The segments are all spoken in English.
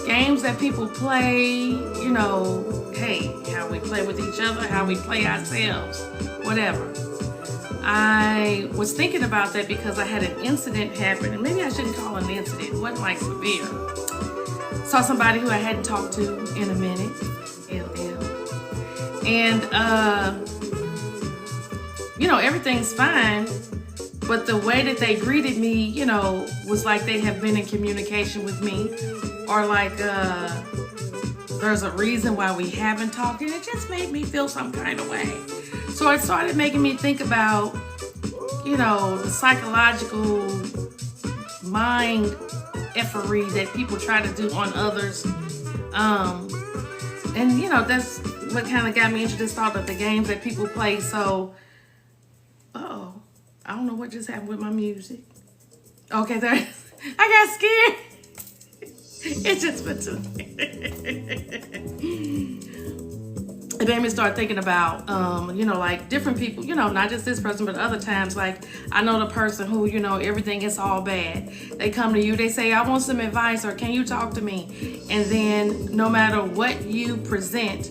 games that people play, you know, hey, how we play with each other, how we play ourselves, whatever. I was thinking about that because I had an incident happen, and maybe I shouldn't call it an incident, it wasn't like severe. Saw somebody who I hadn't talked to in a minute, and you know, everything's fine, but the way that they greeted me, you know, was like they have been in communication with me, or like there's a reason why we haven't talked, and it just made me feel some kind of way. So it started making me think about, you know, the psychological mind effery that people try to do on others. And you know, that's what kind of got me into this thought of the games that people play. So, I don't know what just happened with my music. Okay, there, I got scared. It just went to it made me start thinking about, you know, like different people, you know, not just this person, but other times, like I know the person who, you know, everything is all bad. They come to you, they say, I want some advice, or can you talk to me? And then no matter what you present,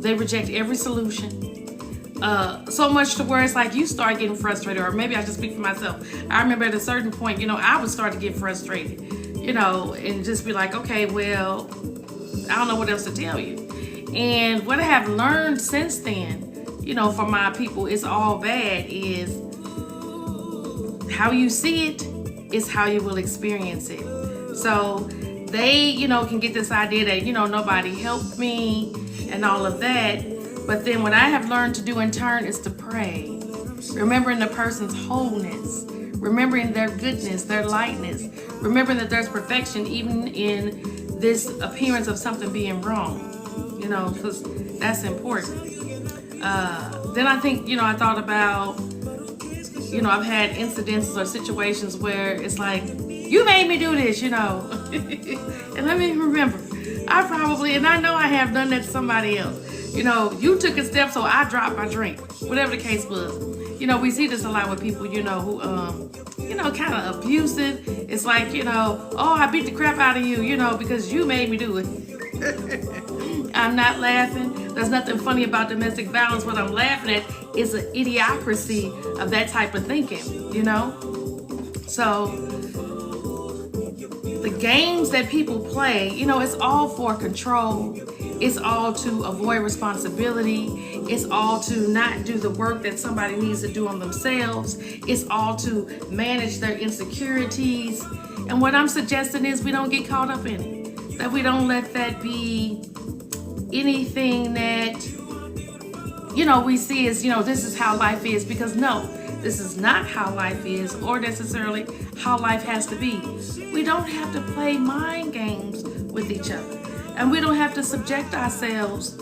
they reject every solution. So much to where it's like you start getting frustrated, or maybe I just speak for myself. I remember at a certain point, you know, I would start to get frustrated, you know, and just be like, okay, well, I don't know what else to tell you. And what I have learned since then, you know, for my people, it's all bad, is how you see it is how you will experience it. So they, you know, can get this idea that, you know, nobody helped me and all of that. But then what I have learned to do in turn is to pray, remembering the person's wholeness, remembering their goodness, their lightness, remembering that there's perfection even in this appearance of something being wrong. You know, because that's important. Then I think, you know, I thought about, you know, I've had incidences or situations where it's like, you made me do this, you know. And let me remember, I probably, and I know I have done that to somebody else. You know, you took a step, so I dropped my drink, whatever the case was. You know, we see this a lot with people, you know, who, you know, kind of abusive. It's like, you know, oh, I beat the crap out of you, you know, because you made me do it. I'm not laughing. There's nothing funny about domestic violence. What I'm laughing at is the idiocracy of that type of thinking, you know? So the games that people play, you know, it's all for control. It's all to avoid responsibility. It's all to not do the work that somebody needs to do on themselves. It's all to manage their insecurities. And what I'm suggesting is we don't get caught up in it. That we don't let that be anything that, you know, we see as, you know, this is how life is, because no, this is not how life is, or necessarily how life has to be. We don't have to play mind games with each other, and we don't have to subject ourselves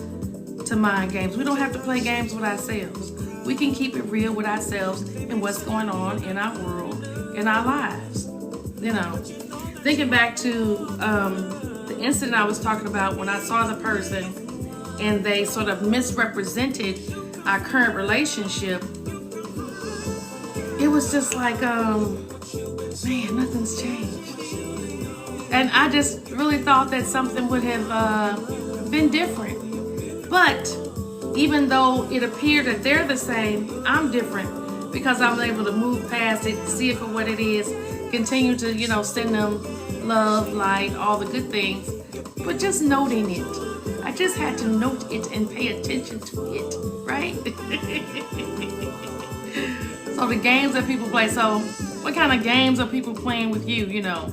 to mind games. We don't have to play games with ourselves. We can keep it real with ourselves and what's going on in our world, in our lives. You know, thinking back to the incident I was talking about when I saw the person and they sort of misrepresented our current relationship, it was just like, man, nothing's changed. And I just really thought that something would have been different. But even though it appeared that they're the same, I'm different because I'm able to move past it, see it for what it is, continue to, you know, send them love, light, all the good things, but just noting it. I just had to note it and pay attention to it, right? So the games that people play. So what kind of games are people playing with you? You know,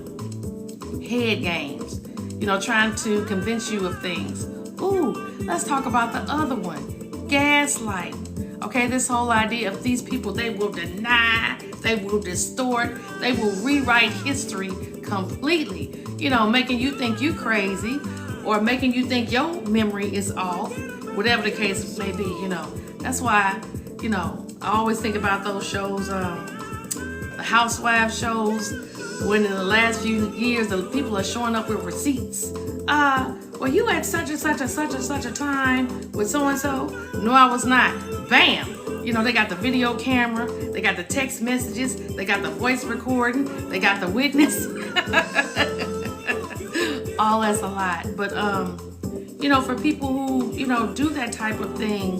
head games, you know, trying to convince you of things. Ooh, let's talk about the other one, gaslighting. Okay, this whole idea of these people, they will deny, they will distort, they will rewrite history completely, you know, making you think you crazy or making you think your memory is off, whatever the case may be, you know. That's why, you know, I always think about those shows, the housewife shows, when in the last few years, the people are showing up with receipts. Well, you at such and such and such and such a time with so-and-so? No, I was not. Bam! You know, they got the video camera, they got the text messages, they got the voice recording, they got the witness. all that's a lot. But, you know, for people who, you know, do that type of thing,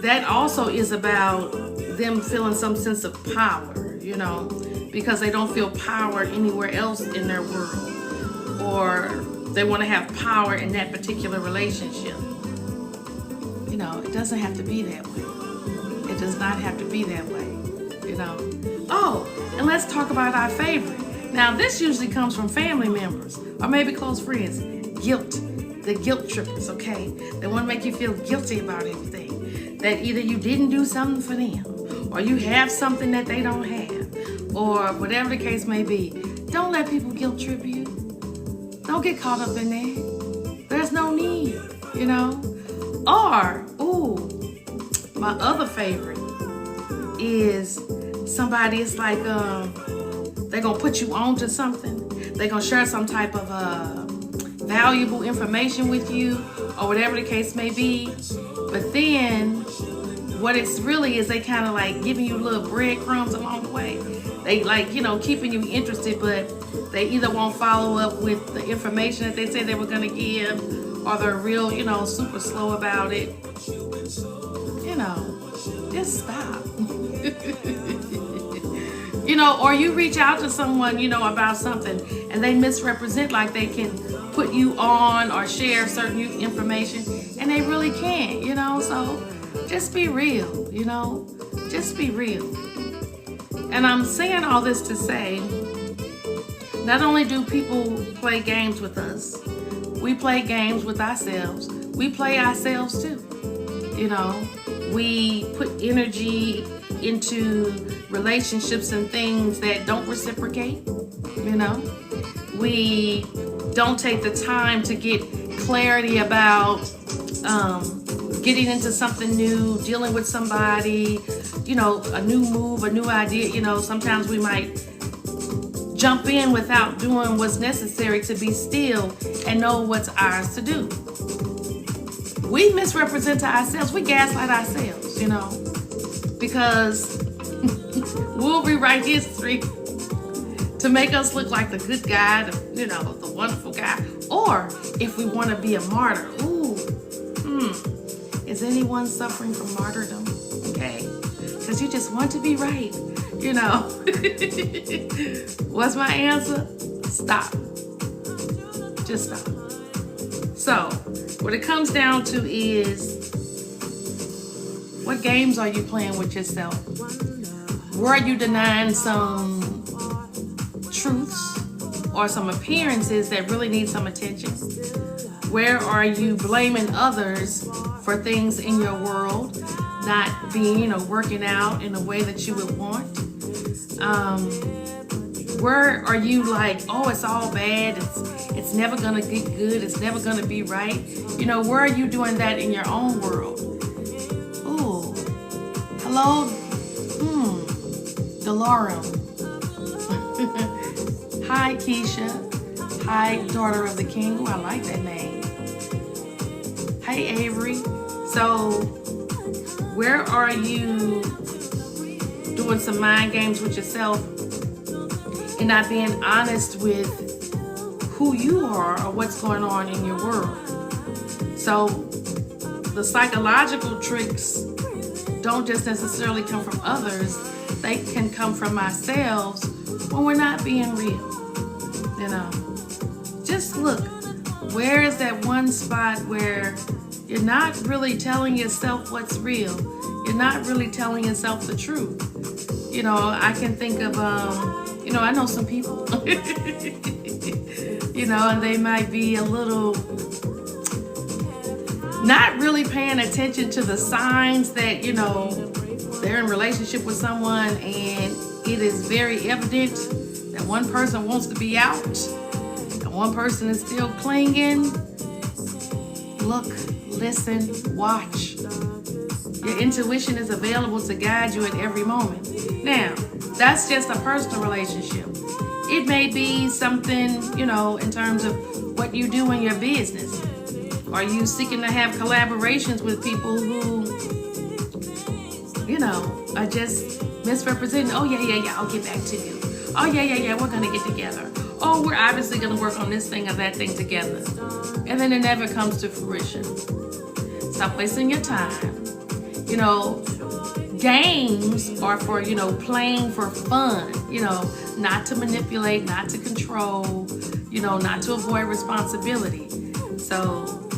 that also is about them feeling some sense of power, you know, because they don't feel power anywhere else in their world, or they want to have power in that particular relationship. You know, it doesn't have to be that way. It does not have to be that way, you know. Oh, and let's talk about our favorite. Now, this usually comes from family members or maybe close friends. Guilt. The guilt trippers, okay? They want to make you feel guilty about everything. That either you didn't do something for them, or you have something that they don't have, or whatever the case may be. Don't let people guilt trip you. Don't get caught up in that. There's no need, you know? Or, ooh, my other favorite is somebody, it's like they're going to put you on to something. They're going to share some type of valuable information with you, or whatever the case may be. But then what it's really is they kind of like giving you little breadcrumbs along the way. They like, you know, keeping you interested, but they either won't follow up with the information that they said they were going to give, or they're real, you know, super slow about it. You know, just stop. You know, or you reach out to someone, you know, about something, and they misrepresent, like they can put you on or share certain information, and they really can't, you know. So just be real, you know, just be real. And I'm saying all this to say, not only do people play games with us, we play games with ourselves. We play ourselves too, you know. We put energy into relationships and things that don't reciprocate, you know. We don't take the time to get clarity about getting into something new, dealing with somebody, you know, a new move, a new idea. You know, sometimes we might jump in without doing what's necessary to be still and know what's ours to do. We misrepresent to ourselves, we gaslight ourselves, you know, because we'll rewrite history to make us look like the good guy, you know, the wonderful guy. Or if we want to be a martyr, is anyone suffering from martyrdom? Okay, because you just want to be right, you know. What's my answer? Stop. Just stop. So what it comes down to is, what games are you playing with yourself? Where are you denying some truths or some appearances that really need some attention? Where are you blaming others for things in your world not being, you know, working out in a way that you would want? Where are you like, oh, it's all bad, it's never gonna get good, it's never gonna be right? You know, where are you doing that in your own world? Ooh, hello, Delorum. Hi, Keisha. Hi, daughter of the king. Ooh, I like that name. Hey, Avery. So, where are you doing some mind games with yourself and not being honest with who you are or what's going on in your world? So, the psychological tricks don't just necessarily come from others. They can come from ourselves when we're not being real. You know, just look, where is that one spot where you're not really telling yourself what's real? You're not really telling yourself the truth. You know, I can think of, you know, I know some people, you know, and they might be a little not really paying attention to the signs that, you know, they're in a relationship with someone and it is very evident that one person wants to be out and one person is still clinging. Look, listen, watch. Your intuition is available to guide you at every moment. Now, that's just a personal relationship. It may be something, you know, in terms of what you do in your business. Are you seeking to have collaborations with people who, you know, are just misrepresenting? Oh, yeah, I'll get back to you. Oh, yeah, we're going to get together. oh, we're obviously going to work on this thing or that thing together. And then it never comes to fruition. Stop wasting your time. You know, games are for, you know, playing for fun, you know, not to manipulate, not to control, you know, not to avoid responsibility. So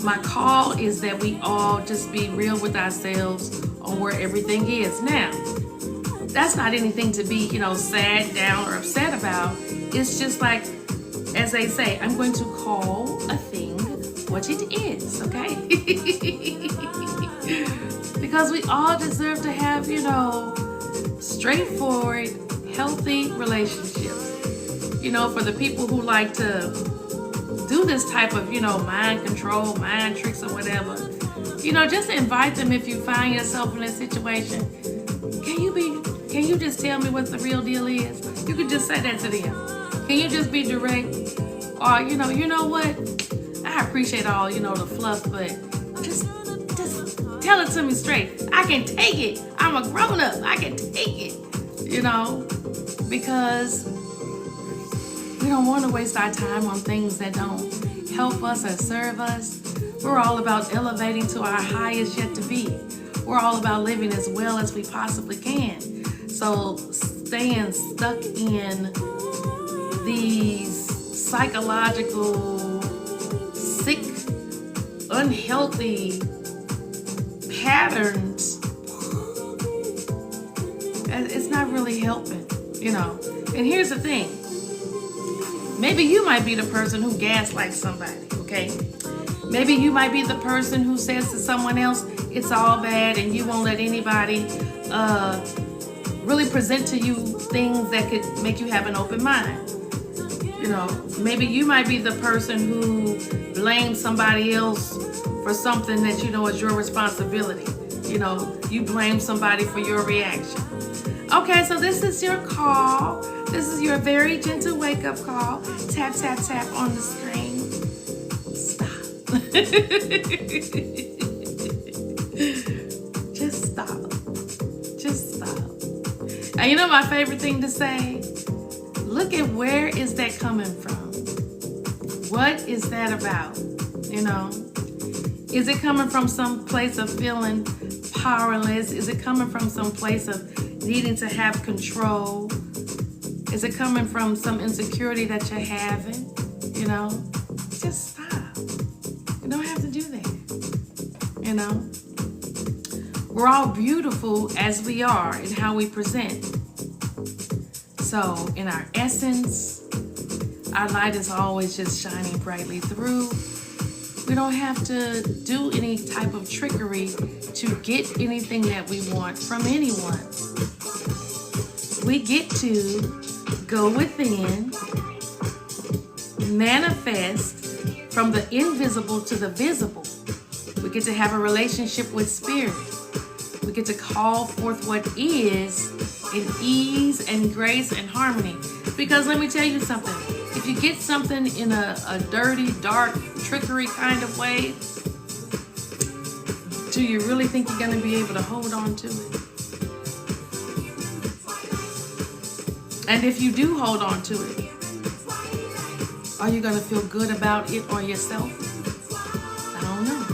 my call is that we all just be real with ourselves on where everything is. Now, that's not anything to be, you know, sad, down, or upset about. It's just like, as they say, I'm going to call a thing what it is, okay? Because we all deserve to have, you know, straightforward, healthy relationships. You know, for the people who like to do this type of, you know, mind control, mind tricks or whatever, you know, just invite them if you find yourself in a situation. Can you just tell me what the real deal is? You could just say that to them. Can you just be direct? Or, you know what? I appreciate all, you know, the fluff, but just tell it to me straight. I can take it. I'm a grown up. I can take it, you know, because we don't want to waste our time on things that don't help us or serve us. We're all about elevating to our highest yet to be. We're all about living as well as we possibly can. So staying stuck in these psychological, sick, unhealthy patterns, it's not really helping, you know. And here's the thing. Maybe you might be the person who gaslights somebody, okay? Maybe you might be the person who says to someone else, it's all bad, and you won't let anybody really present to you things that could make you have an open mind. You know, maybe you might be the person who blames somebody else for something that you know is your responsibility. You know, you blame somebody for your reaction. Okay, so this is your call. This is your very gentle wake-up call. Tap, tap, tap on the screen. Stop. Just stop. Just stop. And you know my favorite thing to say? Look at where is that coming from? What is that about? You know? Is it coming from some place of feeling powerless? Is it coming from some place of needing to have control? Is it coming from some insecurity that you're having? You know? Just stop. You don't have to do that. You know? We're all beautiful as we are in how we present. So, in our essence, our light is always just shining brightly through. We don't have to do any type of trickery to get anything that we want from anyone. We get to go within, manifest from the invisible to the visible. We get to have a relationship with spirit. We get to call forth what is in ease and grace and harmony. Because let me tell you something. If you get something in a dirty, dark, trickery kind of way, do you really think you're going to be able to hold on to it? And if you do hold on to it, are you going to feel good about it or yourself? I don't know.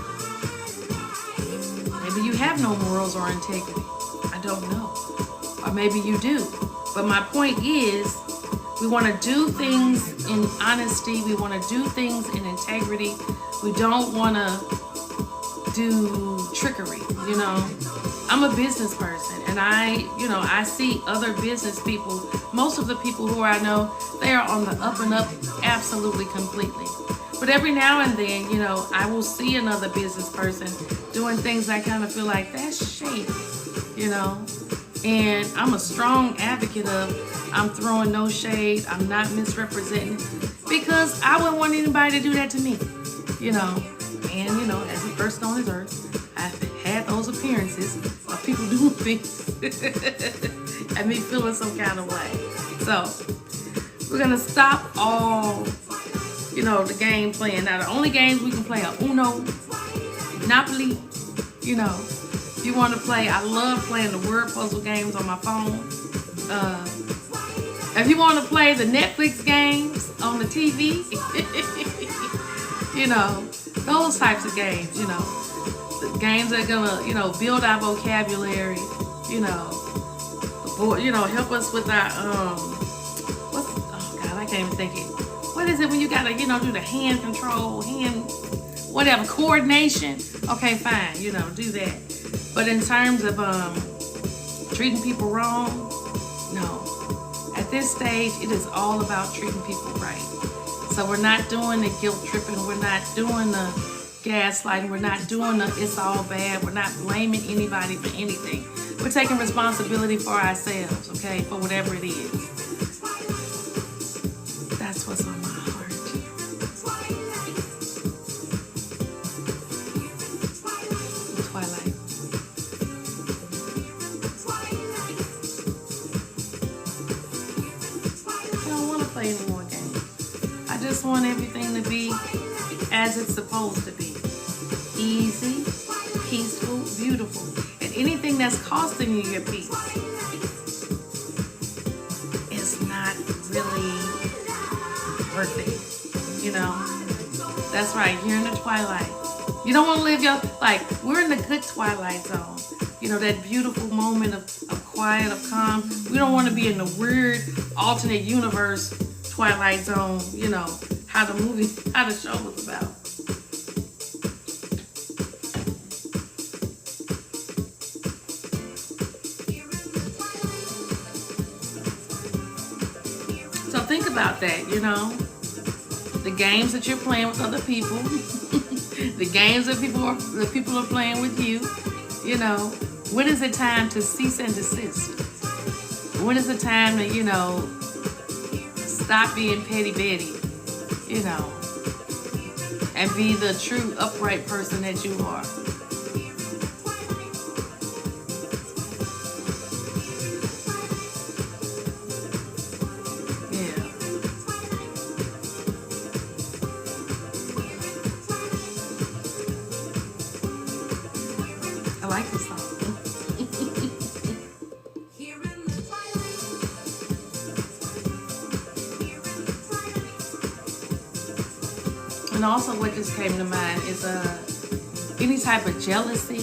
Maybe you have no morals or integrity. I don't know. Or maybe you do. But my point is, we want to do things in honesty. We want to do things in integrity. We don't want to do trickery, you know. I'm a business person, and I see other business people. Most of the people who I know, they are on the up and up, absolutely, completely. But every now and then, you know, I will see another business person doing things I kind of feel like, that's shady, you know. And I'm a strong advocate of, I'm throwing no shade, I'm not misrepresenting, because I wouldn't want anybody to do that to me, you know. And, you know, as a person on this earth, I've had those appearances of people doing things and me feeling some kind of way. So, we're going to stop all, you know, the game playing. Now, the only games we can play are Uno, Monopoly, you know. If you want to play, I love playing the word puzzle games on my phone. If you want to play the Netflix games on the TV, you know, those types of games, you know, the games that are gonna, you know, build our vocabulary, you know, help us with our oh God, I can't even think it. What is it when you gotta, you know, do the hand control, whatever, coordination? Okay, fine, you know, do that. But in terms of treating people wrong, no. At this stage, it is all about treating people right. So we're not doing the guilt tripping. We're not doing the gaslighting. We're not doing the it's all bad. We're not blaming anybody for anything. We're taking responsibility for ourselves, okay, for whatever it is. That's what's on my heart. Twilight. I don't want to play any more games. I just want everything to be as it's supposed to be. Easy, peaceful, beautiful. And anything that's costing you your peace is not really worth it. You know? That's right. You're in the twilight. You don't want to live your, like, we're in the good twilight zone. You know, that beautiful moment of quiet, of calm. We don't want to be in the weird alternate universe twilight zone, you know, how the show was about. So think about that, you know, the games that you're playing with other people, the games that people are playing with you, you know, when is it time to cease and desist? When is the time to, you know, stop being petty Betty, you know, and be the true upright person that you are? Yeah. I like this song. And also what just came to mind is any type of jealousy,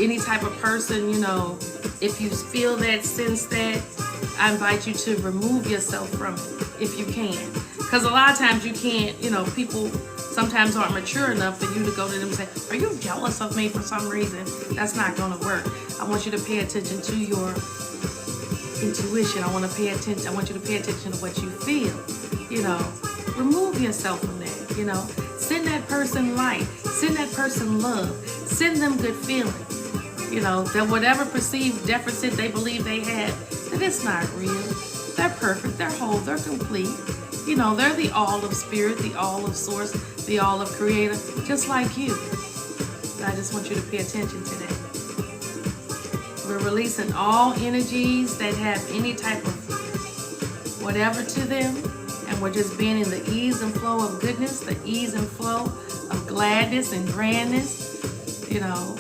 any type of person, you know, if you feel that, sense that, I invite you to remove yourself from it if you can. Because a lot of times you can't, you know, people sometimes aren't mature enough for you to go to them and say, are you jealous of me for some reason? That's not going to work. I want you to pay attention to your intuition. I want you to pay attention to what you feel. You know, remove yourself from that, you know. Send that person light. Send that person love. Send them good feeling. You know, that whatever perceived deficit they believe they had, that it's not real. They're perfect. They're whole. They're complete. You know, they're the all of spirit, the all of source, the all of creator, just like you. I just want you to pay attention to that. We're releasing all energies that have any type of whatever to them. And we're just being in the ease and flow of goodness, the ease and flow of gladness and grandness. You know,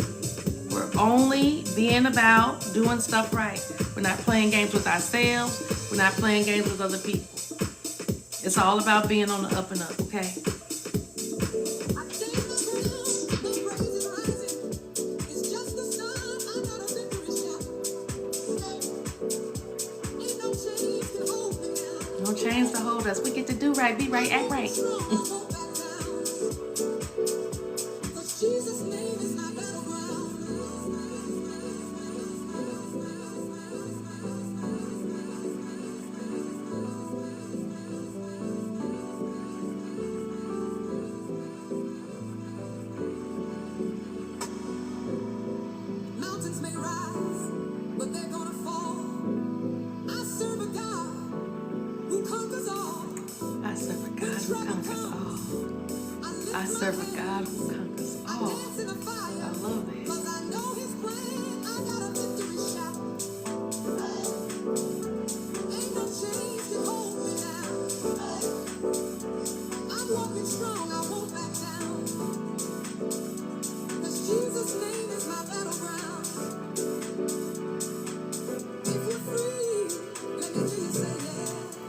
we're only being about doing stuff right. We're not playing games with ourselves. We're not playing games with other people. It's all about being on the up and up, okay? No chains to hold us. We get to do right, be right, act right. Mountains may rise, but they're gonna fall. I serve a God who conquers all. I serve a God who conquers all. I serve a God who conquers all. I love that. Cause I know his plan, I got a victory shout. Ain't no chains can hold me now. I'm walking strong, I won't back down. Cause Jesus' name is my battleground. If you're free, let me hear you say yeah.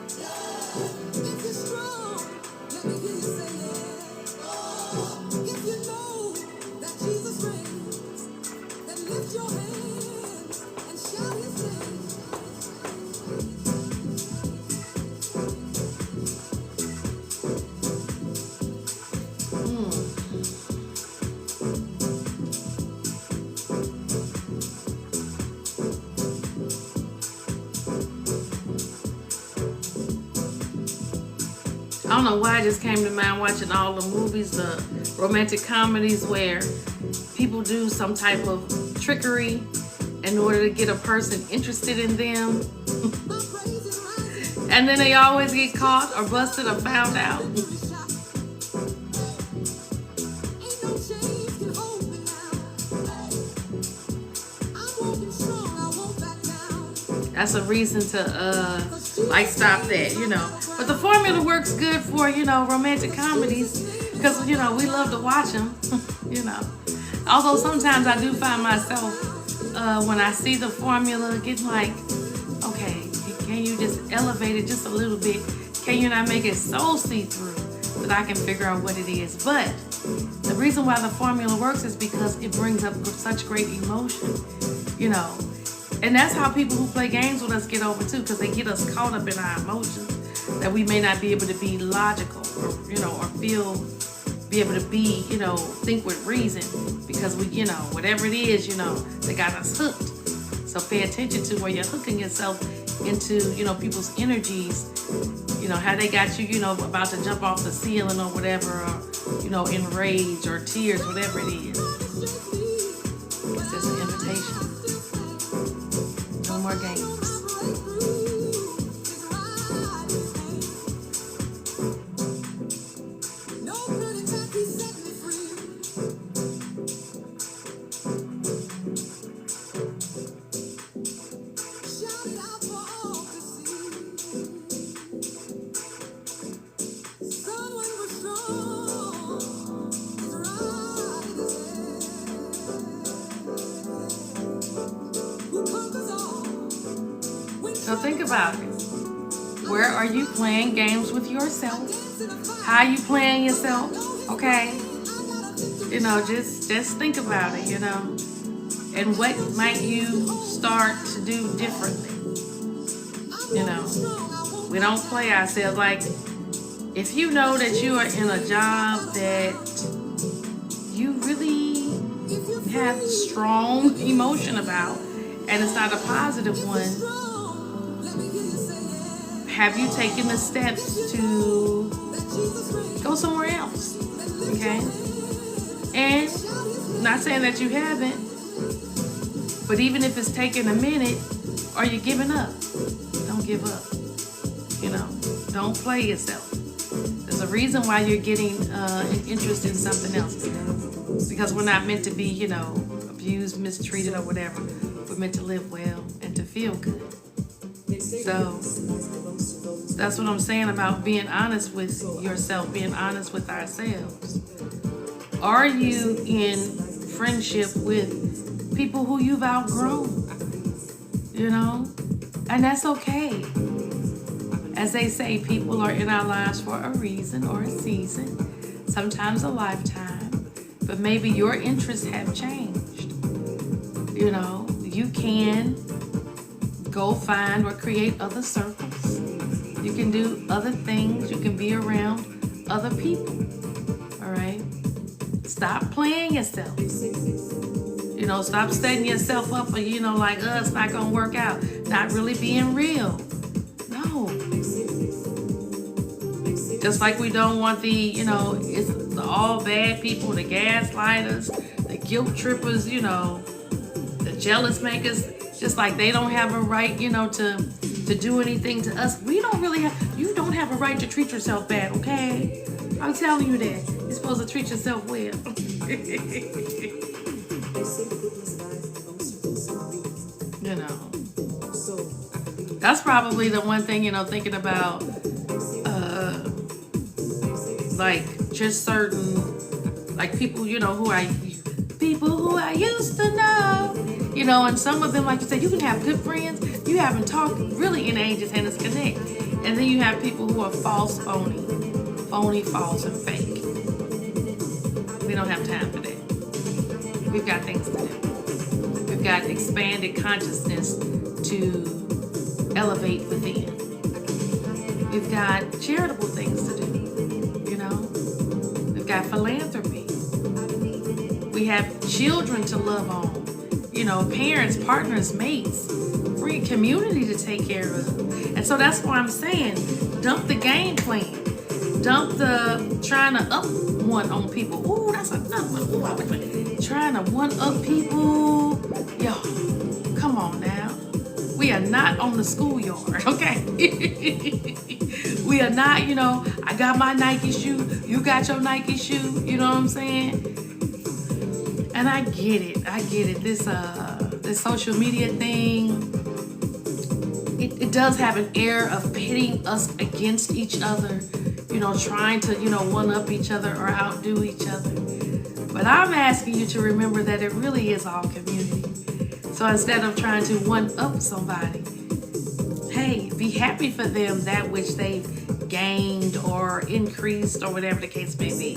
don't know why it just came to mind watching all the movies, the romantic comedies where people do some type of trickery in order to get a person interested in them. And then they always get caught or busted or found out. That's a reason to like stop that, you know. But the formula works good for, you know, romantic comedies because, you know, we love to watch them, you know. Although sometimes I do find myself when I see the formula getting like, okay, can you just elevate it just a little bit? Can you not make it so see-through that I can figure out what it is? But the reason why the formula works is because it brings up such great emotion, you know. And that's how people who play games with us get over too, because they get us caught up in our emotions that we may not be able to be logical or, you know, or be able to be, you know, think with reason because we, you know, whatever it is, you know, they got us hooked. So pay attention to where you're hooking yourself into, you know, people's energies, you know, how they got you, you know, about to jump off the ceiling or whatever, or, you know, in rage or tears, whatever it is. It's just an invitation. No more games. So think about it. Where are you playing games with yourself? How are you playing yourself? Okay? You know, just think about it, you know. And what might you start to do differently? You know, we don't play ourselves. Like, if you know that you are in a job that you really have strong emotion about, and it's not a positive one, have you taken the steps to go somewhere else? Okay? And not saying that you haven't, but even if it's taken a minute, are you giving up? Don't give up. You know, don't play yourself. There's a reason why you're getting an interest in something else. Because we're not meant to be, you know, abused, mistreated, or whatever. We're meant to live well and to feel good. So that's what I'm saying about being honest with yourself, being honest with ourselves. Are you in friendship with people who you've outgrown? You know? And that's okay. As they say, people are in our lives for a reason or a season, sometimes a lifetime, but maybe your interests have changed. You know, you can go find or create other circles. You can do other things. You can be around other people. All right? Stop playing yourself. You know, stop setting yourself up for, you know, like, it's not going to work out. Not really being real. No. Just like we don't want the, you know, it's the all bad people, the gaslighters, the guilt trippers, you know, the jealous makers. Just like they don't have a right, you know, to do anything to us. We don't really have, you don't have a right to treat yourself bad, okay? I'm telling you that. You're supposed to treat yourself well. You know. That's probably the one thing, you know, thinking about, like, just certain, like, people, you know, who I used to know. You know, and some of them, like you said, you can have good friends. You haven't talked really in ages and it's connect. And then you have people who are false, phony, false, and fake. We don't have time for that. We've got things to do. We've got expanded consciousness to elevate within. We've got charitable things to do, you know. We've got philanthropy. We have children to love on. You know, parents, partners, mates, free community to take care of. And so that's why I'm saying, dump the game plan. dump the trying to up one on people. Ooh, that's another one. Ooh, I was trying to one up people. Yo, come on now. We are not on the schoolyard, okay? We are not, I got my Nike shoe, you got your Nike shoe, you know what I'm saying? And I get it. This social media thing, it does have an air of pitting us against each other, trying to, one up each other or outdo each other. But I'm asking you to remember that it really is all community. So instead of trying to one up somebody, hey, be happy for them that which they've gained or increased or whatever the case may be,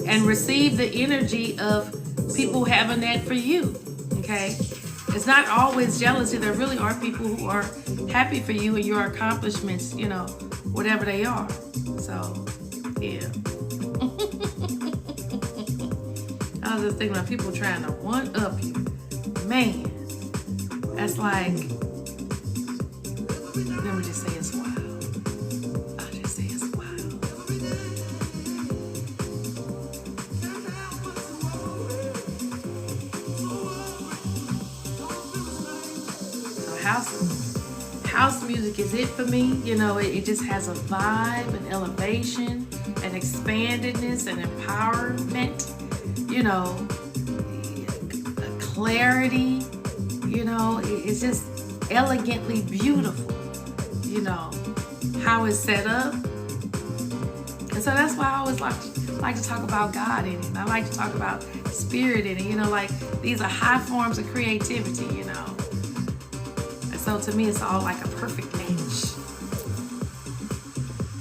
and receive the energy of people having that for you, okay? It's not always jealousy. There really are people who are happy for you and your accomplishments, whatever they are. So, yeah. I was just thinking about people trying to one up you. Man, that's like, let me just say it's wild. I'll just say it's wild. So house music is it for me. It just has a vibe, an elevation, an expandedness, an empowerment, clarity, it's just elegantly beautiful, how it's set up. And so that's why I always like to talk about God in it. And I like to talk about spirit in it, like these are high forms of creativity, And so to me, it's all like a perfect match.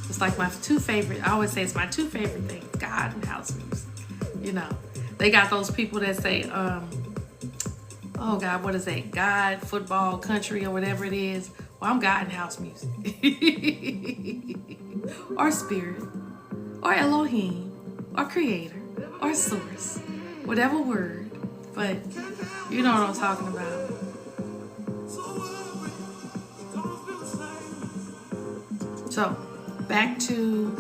It's like my two favorite, I always say it's my two favorite things, God and house music, They got those people that say, oh God, what is that? God, football, country, or whatever it is. Well, I'm God and house music. Or spirit, or Elohim, or creator, or source. Whatever word. But you know what I'm talking about. So, back to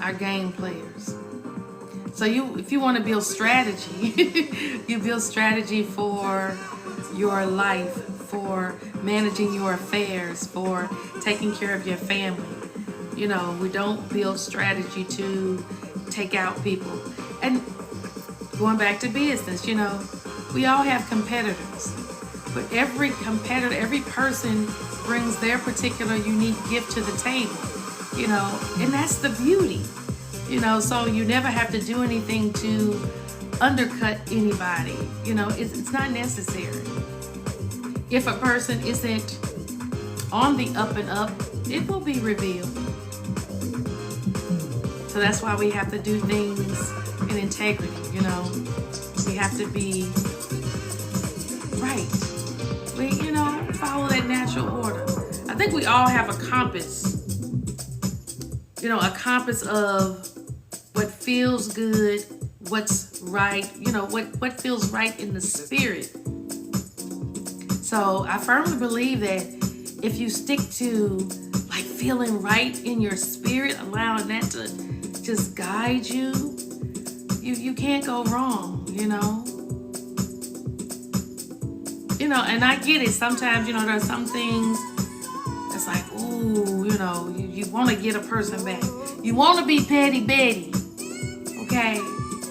our game players. So if you want to build strategy, you build strategy for your life, for managing your affairs, for taking care of your family. We don't build strategy to take out people. And going back to business, we all have competitors. But every competitor, every person brings their particular unique gift to the table, and that's the beauty. So you never have to do anything to undercut anybody. It's not necessary. If a person isn't on the up and up, it will be revealed. So that's why we have to do things in integrity, We have to be right. We, follow that natural order. I think we all have a compass. A compass of what feels good, what's right, what feels right in the spirit. So I firmly believe that if you stick to like feeling right in your spirit, allowing that to just guide you, you can't go wrong, and I get it. Sometimes, there's some things that's like, ooh, you want to get a person back. You want to be Petty Betty. Okay?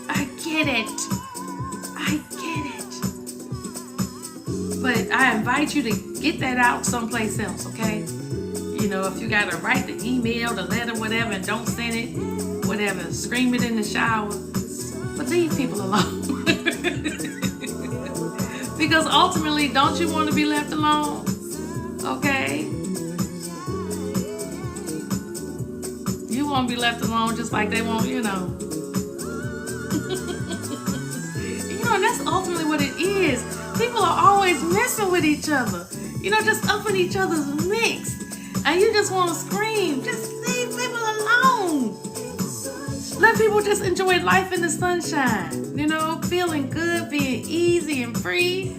I get it. But I invite you to get that out someplace else, okay? If you got to write the email, the letter, whatever, and don't send it, whatever, scream it in the shower. But leave people alone. Because ultimately, don't you want to be left alone? Okay? You won't be left alone just like they won't, That's ultimately what it is. People are always messing with each other. Just up in each other's mix. And you just want to scream. Just leave people alone. Let people just enjoy life in the sunshine. Feeling good, being easy and free.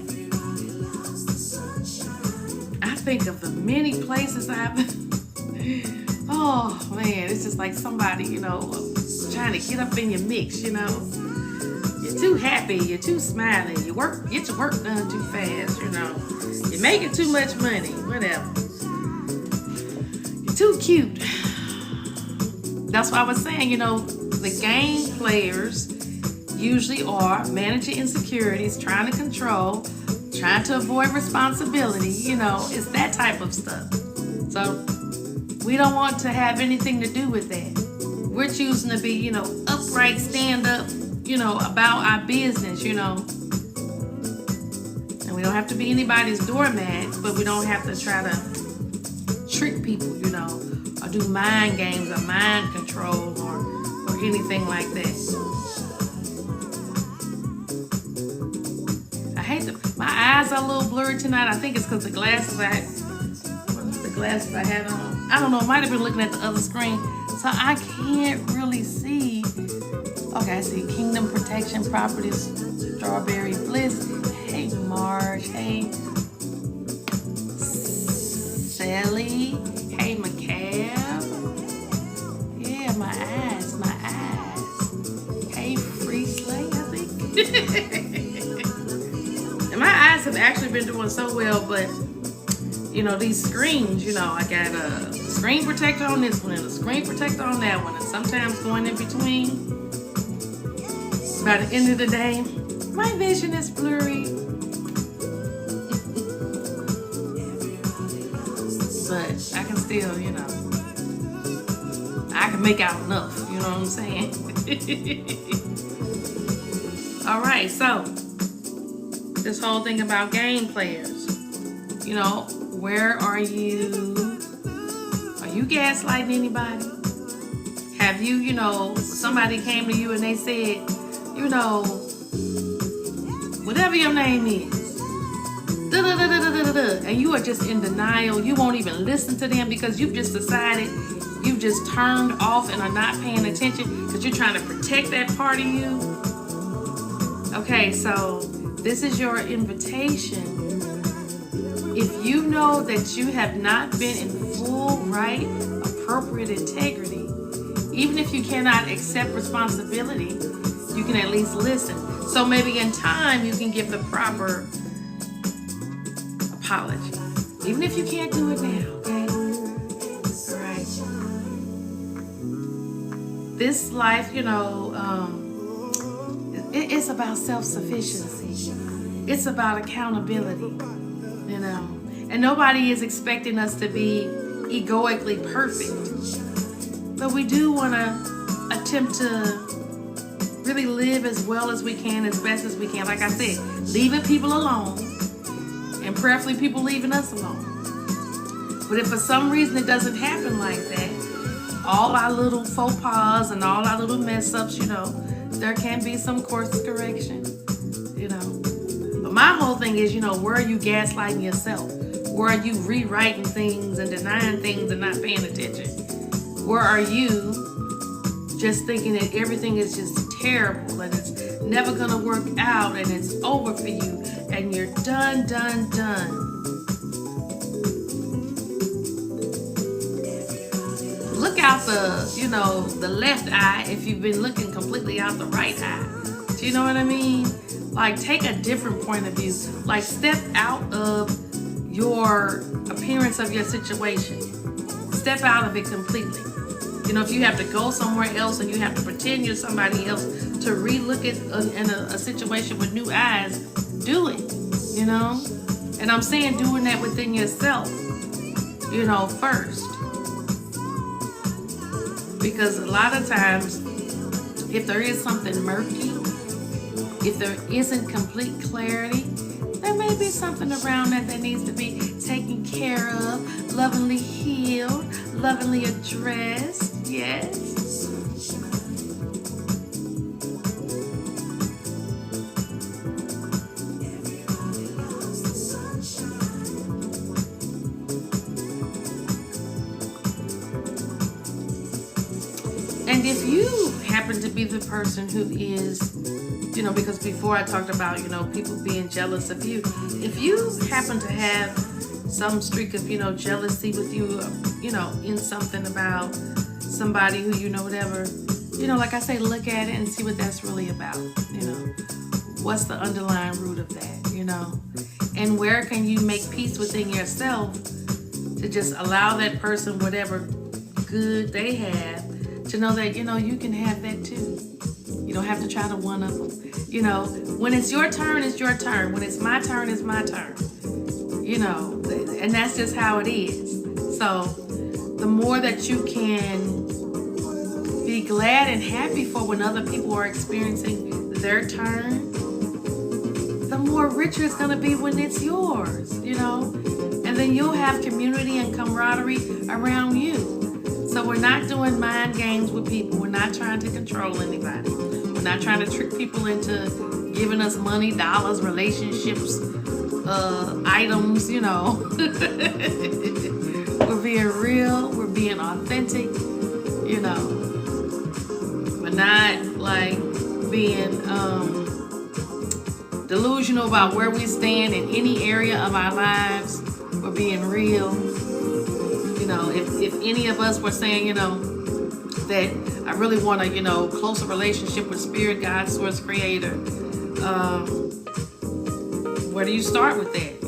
I think of the many places I've Oh man, it's just like somebody, trying to get up in your mix, You're too happy, you're too smiling, get your work done too fast, You're making too much money, whatever. You're too cute. That's why I was saying, the game players usually are managing insecurities, trying to control, trying to avoid responsibility, it's that type of stuff. So we don't want to have anything to do with that. We're choosing to be, upright, stand up, about our business, And we don't have to be anybody's doormat, but we don't have to try to trick people, or do mind games or mind control or anything like that. I hate them. My eyes are a little blurry tonight. I think it's because the glasses I had on. I don't know. I might have been looking at the other screen, so I can't really see. Okay, I see Kingdom Protection Properties, Strawberry Bliss. Hey, Marge. Hey, Sally. Hey, McCab. Yeah, my eyes. Hey, Free Slay, I think. And my eyes have actually been doing so well, but these screens, I got a screen protector on this one and a screen protector on that one, and sometimes going in between. By the end of the day, my vision is blurry. But I can still, I can make out enough, you know what I'm saying? All right, so this whole thing about game players, where are you? Are you gaslighting anybody? Have you, somebody came to you and they said, whatever your name is, and you are just in denial. You won't even listen to them because you've just decided, you've just turned off and are not paying attention because you're trying to protect that part of you. Okay, so this is your invitation. If you know that you have not been in full, right, appropriate integrity, even if you cannot accept responsibility, you can at least listen. So maybe in time you can give the proper apology, even if you can't do it now, okay? All right. This life, it's about self-sufficiency. It's about accountability, and nobody is expecting us to be egoically perfect, but we do want to attempt to really live as well as we can, as best as we can. Like I said, leaving people alone, and preferably people leaving us alone. But if for some reason it doesn't happen like that, all our little faux pas and all our little mess ups, there can be some course correction, But my whole thing is, where are you gaslighting yourself? Where are you rewriting things and denying things and not paying attention? Where are you just thinking that everything is just terrible and it's never gonna work out and it's over for you and you're done. Look out the left eye if you've been looking completely out the right eye. Do you know what I mean? Like, take a different point of view. Like, step out of your appearance of your situation. Step out of it completely. If you have to go somewhere else and you have to pretend you're somebody else to re-look at in a situation with new eyes, do it, And I'm saying doing that within yourself, first. Because a lot of times, if there is something murky, if there isn't complete clarity, there may be something around that needs to be taken care of, lovingly healed, lovingly addressed. Yes. And if you happen to be the person who is, because before I talked about, people being jealous of you, if you happen to have some streak of, jealousy with you, in something about somebody who, whatever, like I say, look at it and see what that's really about, what's the underlying root of that, and where can you make peace within yourself to just allow that person, whatever good they have, to know that, you can have that too. You don't have to try to one up them. When it's your turn, it's your turn. When it's my turn, it's my turn. And that's just how it is. So the more that you can be glad and happy for when other people are experiencing their turn, the more richer it's going to be when it's yours, and then you'll have community and camaraderie around you. So we're not doing mind games with people. We're not trying to control anybody. We're not trying to trick people into giving us money, dollars, relationships, items, We're being real. We're being authentic, We're not like being delusional about where we stand in any area of our lives. We're being real. If any of us were saying, that I really want a, closer relationship with Spirit, God, Source, Creator, where do you start with that,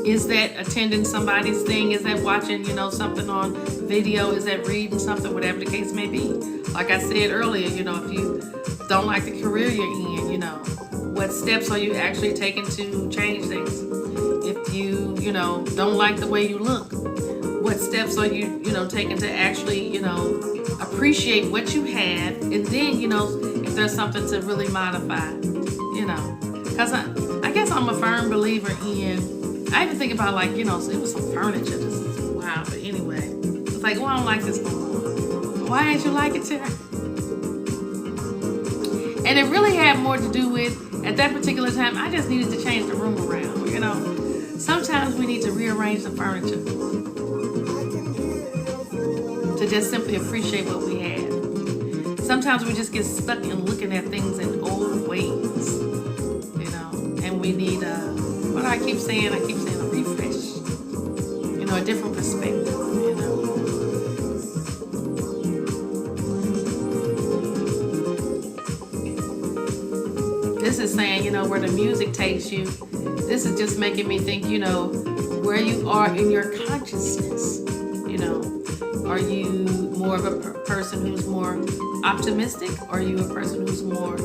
Is that attending somebody's thing? Is that watching, something on video? Is that reading something? Whatever the case may be. Like I said earlier, if you don't like the career you're in, what steps are you actually taking to change things? If you, don't like the way you look, what steps are you, taking to actually, appreciate what you have, and then, if there's something to really modify, because I guess I'm a firm believer in, I even think about like, it was some furniture, this is wild, but anyway, it's like, well, I don't like this no more. Why didn't you like it, Tara? And it really had more to do with, at that particular time, I just needed to change the room around, Sometimes we need to rearrange the furniture to just simply appreciate what we have. Sometimes we just get stuck in looking at things in old ways, and we need what do I keep saying? I keep saying a refresh, a different perspective, This is saying, where the music takes you. This is just making me think, where you are in your consciousness, Are you more of a person who's more optimistic? Are you a person who's more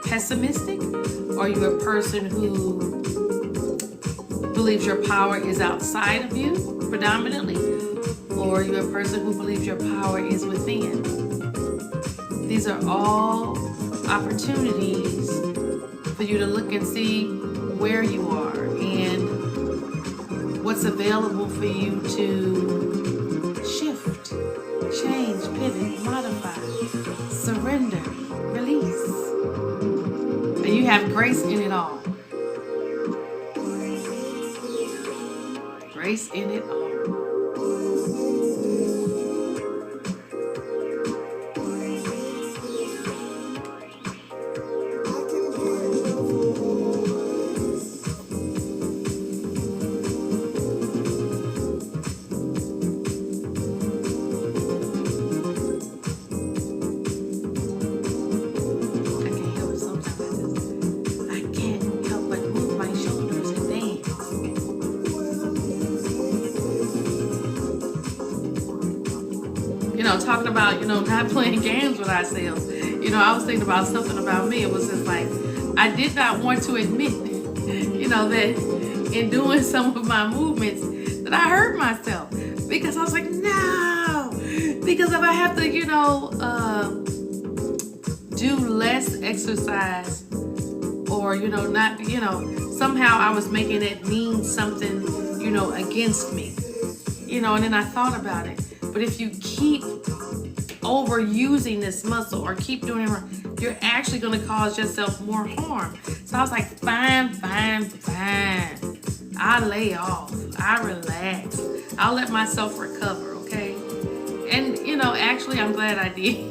pessimistic? Are you a person who believes your power is outside of you predominantly? Or are you a person who believes your power is within? These are all opportunities for you to look and see where you are and what's available for you to shift, change, pivot, modify, surrender, release. And you have grace in it all. Grace in it all. Talking about, not playing games with ourselves. I was thinking about something about me. It was just like, I did not want to admit, that in doing some of my movements that I hurt myself. Because I was like, no. Because if I have to, do less exercise or, not, somehow I was making it mean something, against me. And then I thought about it. But if you keep overusing this muscle or keep doing it, you're actually going to cause yourself more harm. So I was like, fine. I lay off. I relax. I'll let myself recover, okay? And, actually, I'm glad I did.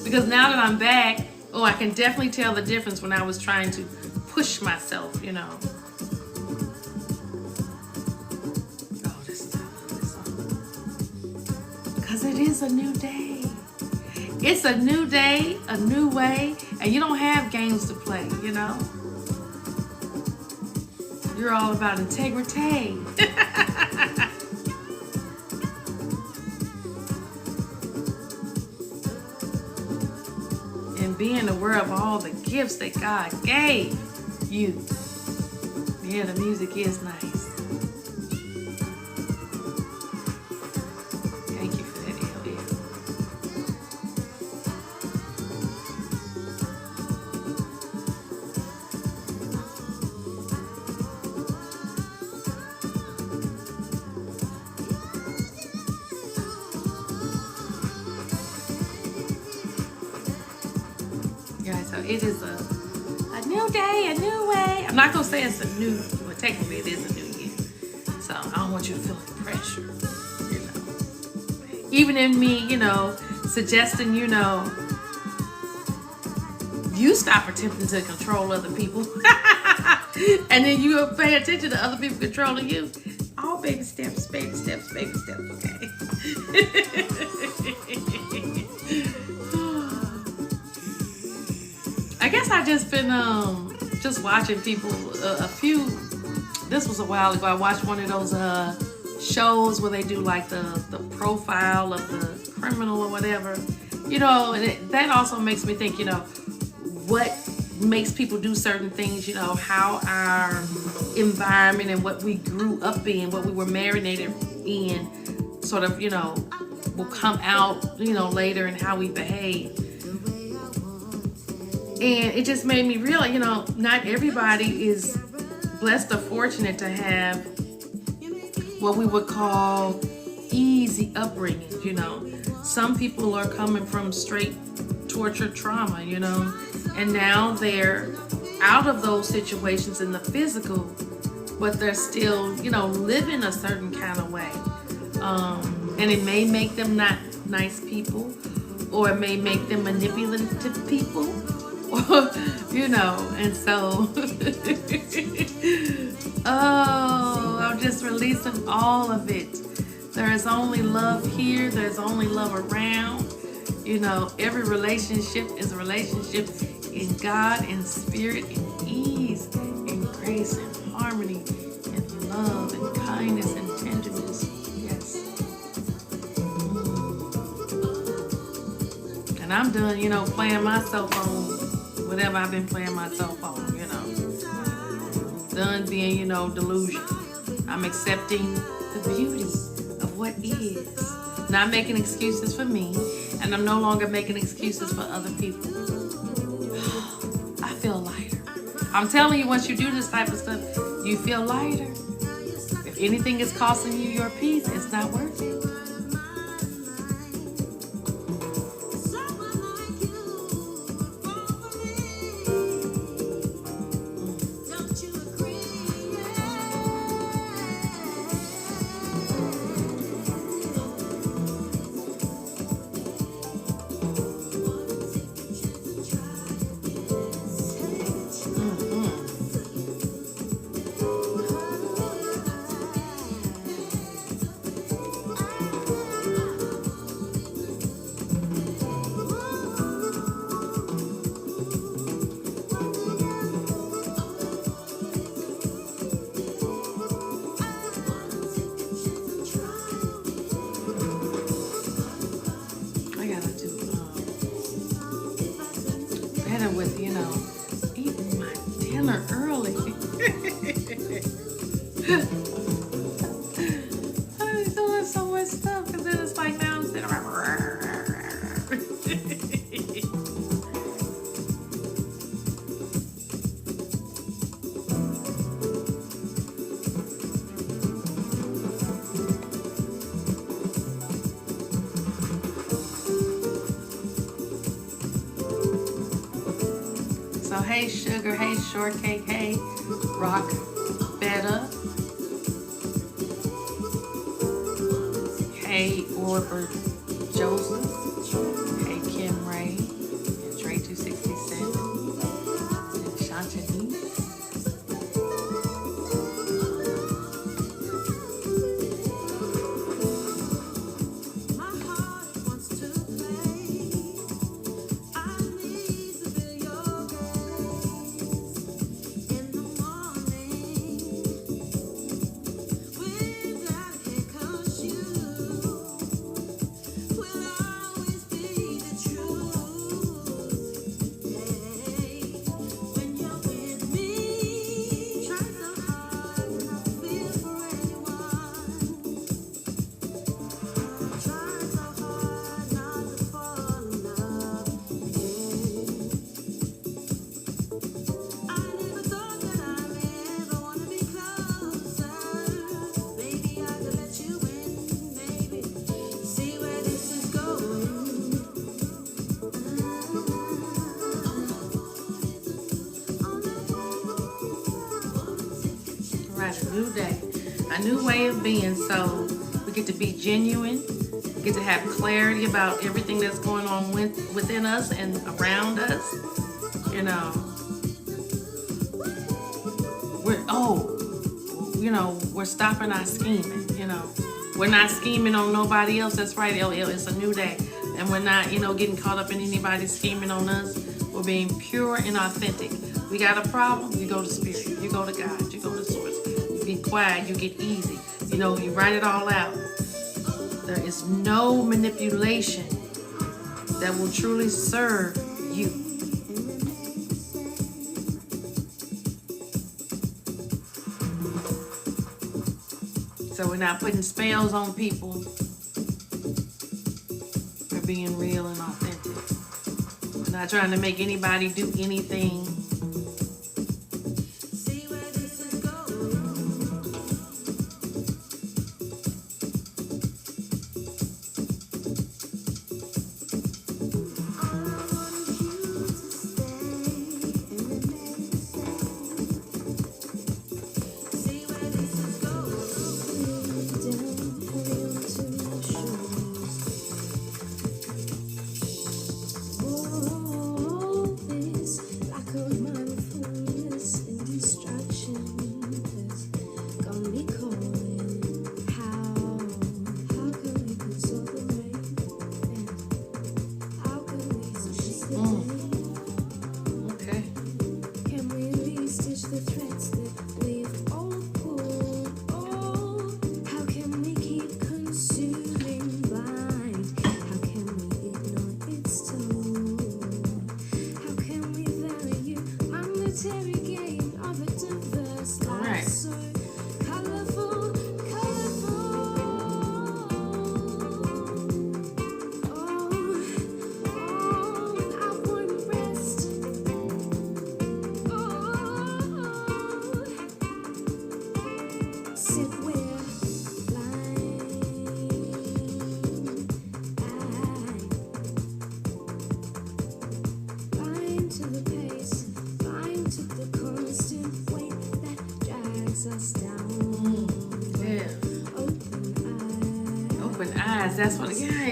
Because now that I'm back, I can definitely tell the difference when I was trying to push myself, it is a new day. It's a new day, a new way, and you don't have games to play, you know? You're all about integrity. And being aware of all the gifts that God gave you. Yeah, the music is nice. Thank you for that, Elliot. Yeah, so it is a new day, a new way. I'm not gonna say it's a new, well, technically it is a new year. So I don't want you to feel the pressure, you know. Even in me, you know, suggesting, you know, you stop attempting to control other people, and then you pay attention to other people controlling you. All baby steps, baby steps, baby steps. Okay. I guess I just been just watching people this was a while ago. I watched one of those shows where they do like the profile of the criminal or whatever, you know, and that also makes me think, you know, what makes people do certain things, you know, how our environment and what we grew up in, what we were marinated in, sort of, you know, will come out, you know, later, and how we behave. And it just made me realize, you know, not everybody is blessed or fortunate to have what we would call easy upbringing, you know. Some people are coming from straight torture trauma, you know, and now they're out of those situations in the physical, but they're still, you know, living a certain kind of way. And it may make them not nice people, or it may make them manipulative people. You know, and so oh, I'm just releasing all of it. There is only love here, there's only love around. You know, every relationship is a relationship in God, in spirit, in ease, in grace, in harmony, in love, in kindness, and tenderness. Yes. And I'm done, you know, playing myself on whatever I've been playing myself on, you know. Done being, you know, delusional. I'm accepting the beauty of what is. Not making excuses for me, and I'm no longer making excuses for other people. I feel lighter. I'm telling you, once you do this type of stuff, you feel lighter. If anything is costing you your peace, it's not worth it. With, you know, eating my dinner early. I'm doing so much stuff, because then it's like now I'm sitting around. So hey sugar, hey shortcake, hey rock better, hey Orbert Joseph, hey Kim Ray, and Dre 267, and Shantanice. new day, a new way of being. So we get to be genuine, we get to have clarity about everything that's going on within us and around us. You know, we're stopping our scheming. You know, we're not scheming on nobody else. That's right. It's a new day, and we're not, getting caught up in anybody scheming on us. We're being pure and authentic. We got a problem, you go to Spirit, you go to God, you go to Source. You be quiet, you get easy. You write it all out. There is no manipulation that will truly serve you. So we're not putting spells on people. We're being real and authentic. We're not trying to make anybody do anything.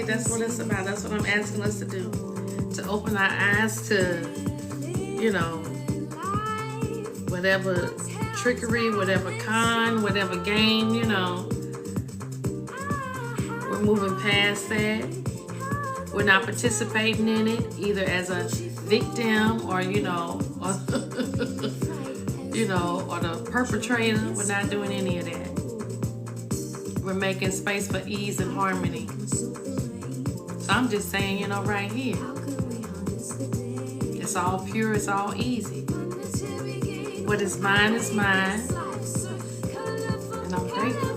That's what it's about. That's what I'm asking us to do. To open our eyes to, whatever trickery, whatever con, whatever game, We're moving past that. We're not participating in it, either as a victim or, or the perpetrator. We're not doing any of that. We're making space for ease and harmony. So I'm just saying, right here, it's all pure, it's all easy. What is mine is mine. And I'm grateful.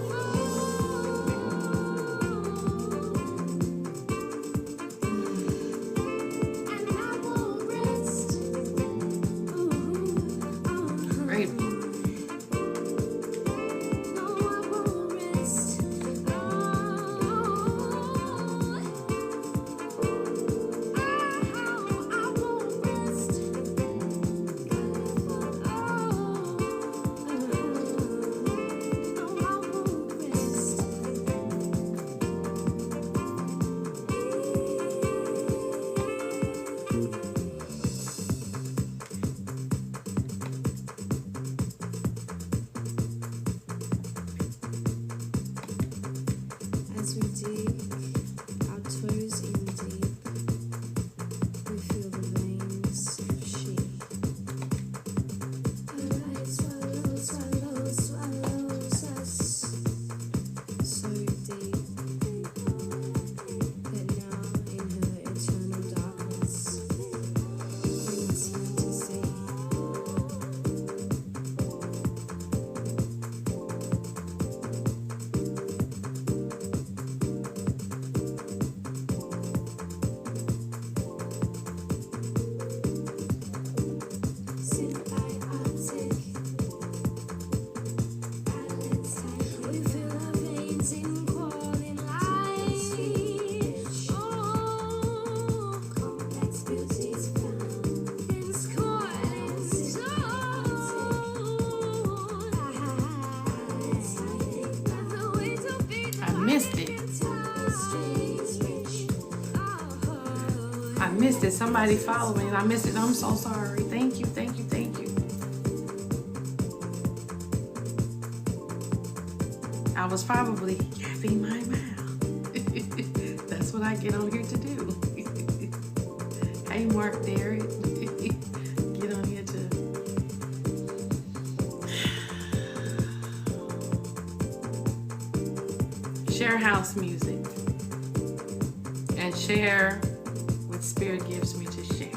missed it. Somebody followed me and I missed it. I'm so sorry. Thank you, thank you, thank you. I was probably yapping my mouth. That's what I get on here to do. Hey, Mark Derrick. Get on here to share house music and share what Spirit gives me to share.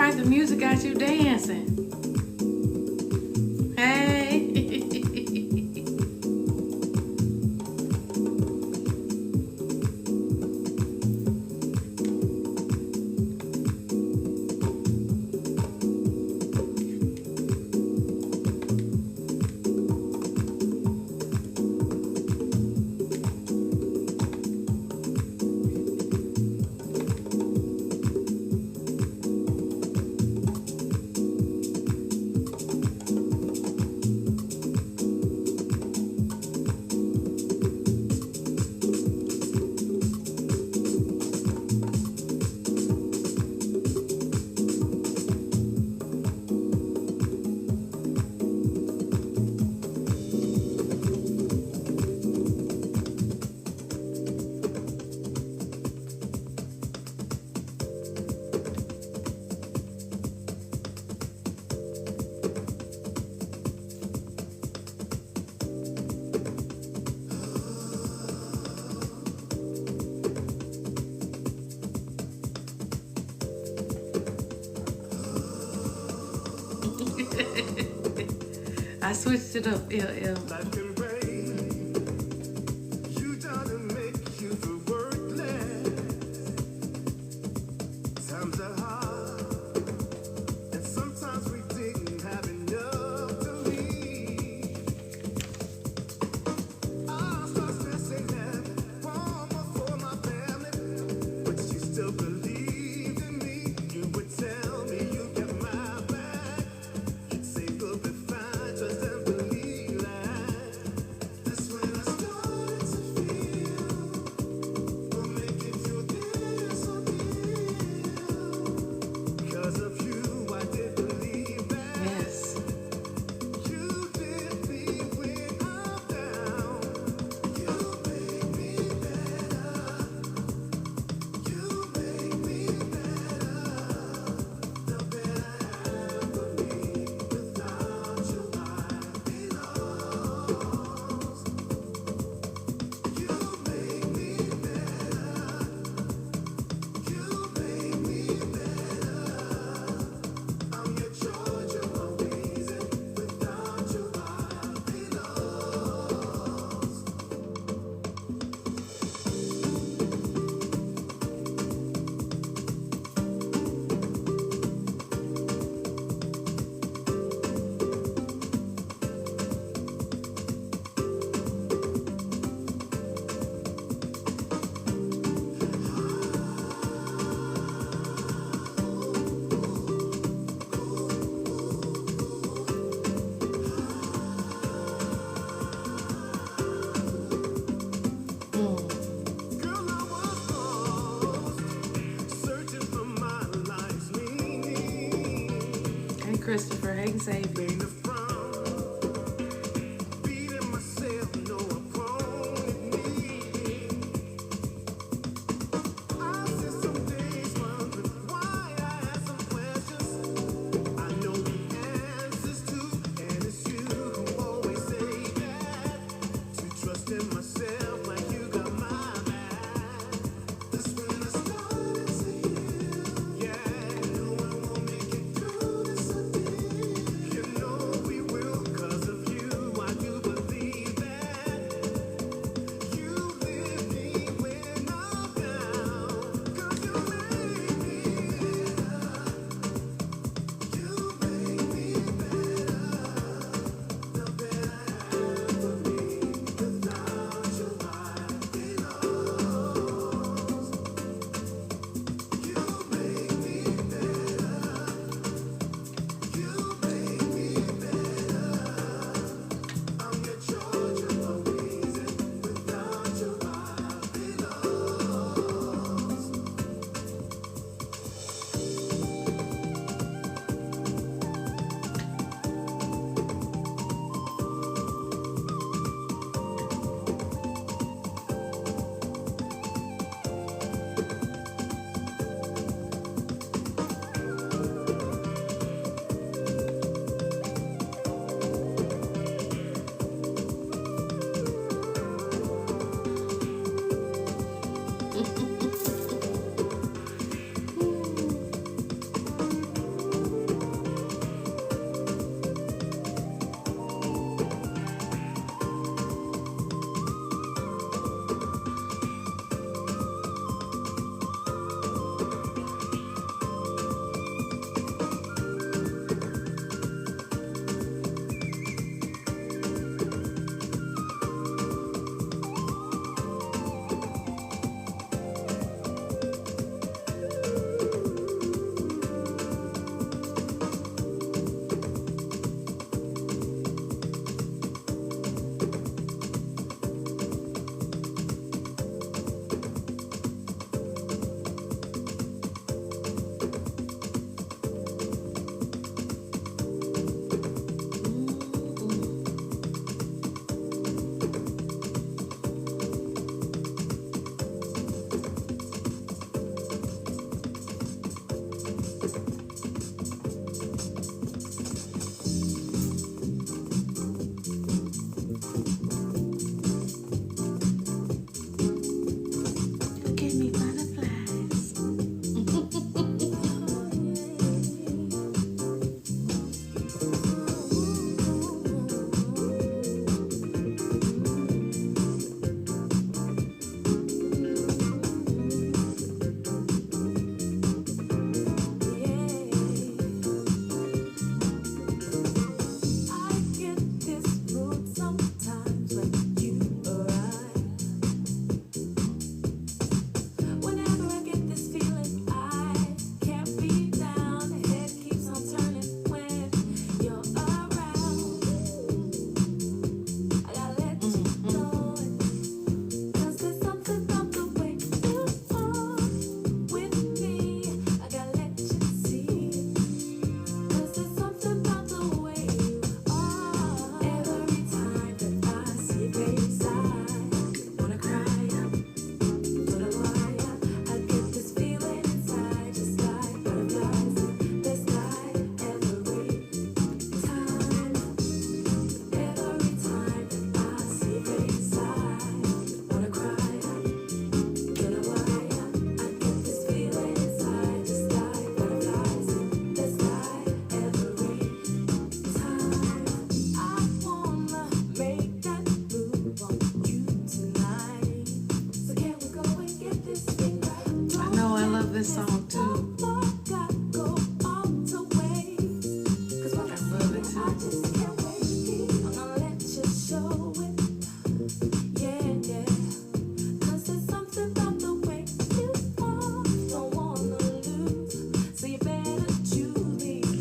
The music got you dancing. Hey. I switched it up. Yeah. Life can rain. You try to make you feel worthless. Times are hard, and sometimes we didn't have enough to leave. I start stressing that one more for my family, but you still believed in me. You would tell me you got my back. You'd say we'll be fine, trust and believe that. That's when I started to feel we're making you this or because of you, I did believe that. Yes. You did me when I'm down. You made me better. You made me better. The better half of me. Without you, I'd be lost. You made me better. You made me better. I'm your joy, you're my reason. Without you, I'd be lost. Girl, I was lost, searching for my life's meaning. Hey, Christopher. Hey, Xavier. Playing the front, beating myself, no opponent needing. I spent some days wondering why I had some questions I know the answers to, and it's you who always say that. To trust in myself like you got my back. That's when I started to heal. Yeah, I know I won't make it through this again. You know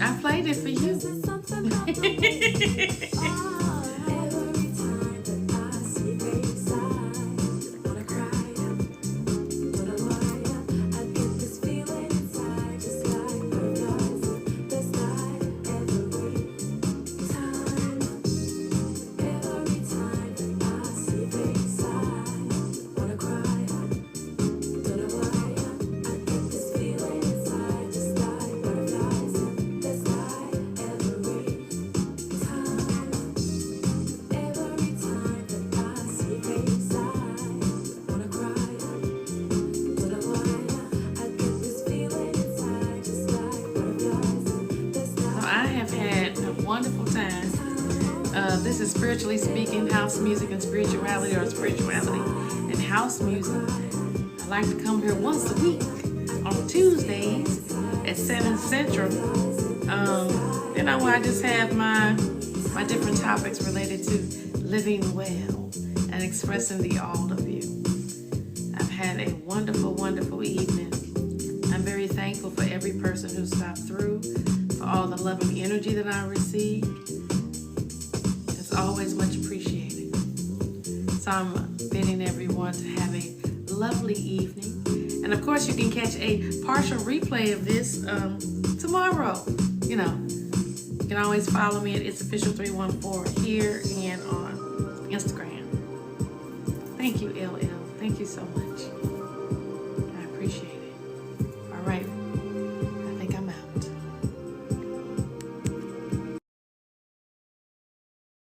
I played it for you. Wonderful time. This is Spiritually Speaking, House Music and Spirituality, or Spirituality and House Music. I like to come here once a week on Tuesdays at 7 Central. I just have my different topics related to living well and expressing the all of you. I've had a wonderful, wonderful evening. I'm very thankful for every person who stopped through, for all the loving energy that I received. It's always much appreciated. So I'm bidding everyone to have a lovely evening. And of course, you can catch a partial replay of this tomorrow. You can always follow me at It's Official 314 here and on Instagram. Thank you, LL. Thank you so much. I appreciate it.